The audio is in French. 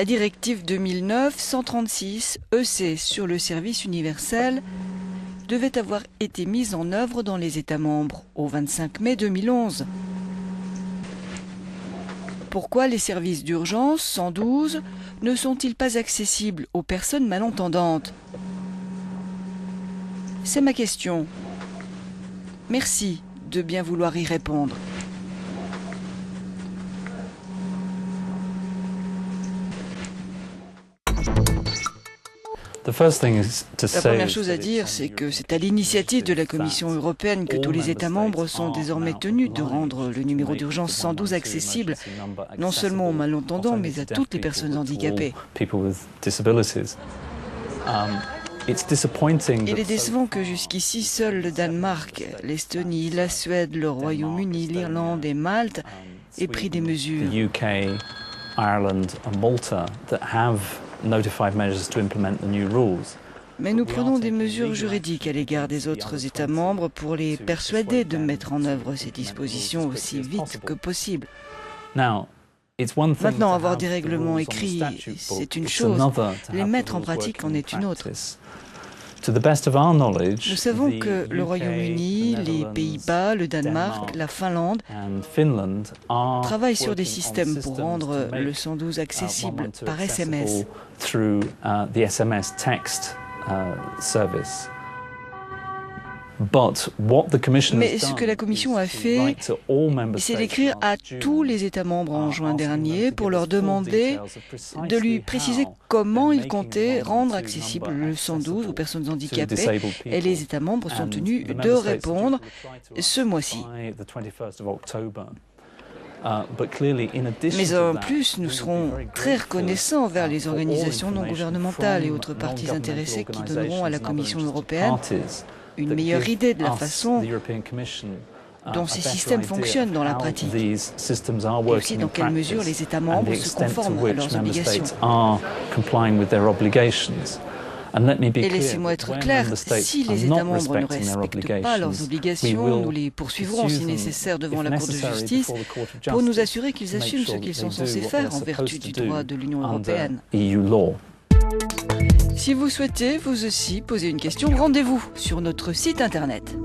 La directive 2009-136 EC sur le service universel devait avoir été mise en œuvre dans les États membres au 25 mai 2011. Pourquoi les services d'urgence 112 ne sont-ils pas accessibles aux personnes malentendantes? C'est ma question. Merci de bien vouloir y répondre. La première chose à dire, c'est que c'est à l'initiative de la Commission européenne que tous les États membres sont désormais tenus de rendre le numéro d'urgence 112 accessible, non seulement aux malentendants, mais à toutes les personnes handicapées. Il est décevant que jusqu'ici, seuls le Danemark, l'Estonie, la Suède, le Royaume-Uni, l'Irlande et Malte aient pris des mesures. Mais nous prenons des mesures juridiques à l'égard des autres États membres pour les persuader de mettre en œuvre ces dispositions aussi vite que possible. Maintenant, avoir des règlements écrits, c'est une chose. Les mettre en pratique en est une autre. Nous savons que le Royaume-Uni, les Pays-Bas, le Danemark, la Finlande travaillent sur des systèmes pour rendre le 112 accessible par SMS. Mais ce que la Commission a fait, c'est d'écrire à tous les États membres en juin dernier pour leur demander de lui préciser comment ils comptaient rendre accessible le 112 aux personnes handicapées. Et les États membres sont tenus de répondre ce mois-ci. Mais en plus, nous serons très reconnaissants envers les organisations non gouvernementales et autres parties intéressées qui donneront à la Commission européenne une meilleure idée de la façon dont ces systèmes fonctionnent dans la pratique, et aussi dans quelle mesure les États membres se conforment à leurs obligations. Et laissez-moi être clair, si les États membres ne respectent pas leurs obligations, nous les poursuivrons si nécessaire devant la Cour de justice pour nous assurer qu'ils assument ce qu'ils sont censés faire en vertu du droit de l'Union européenne. Si vous souhaitez, vous aussi, poser une question, rendez-vous sur notre site internet.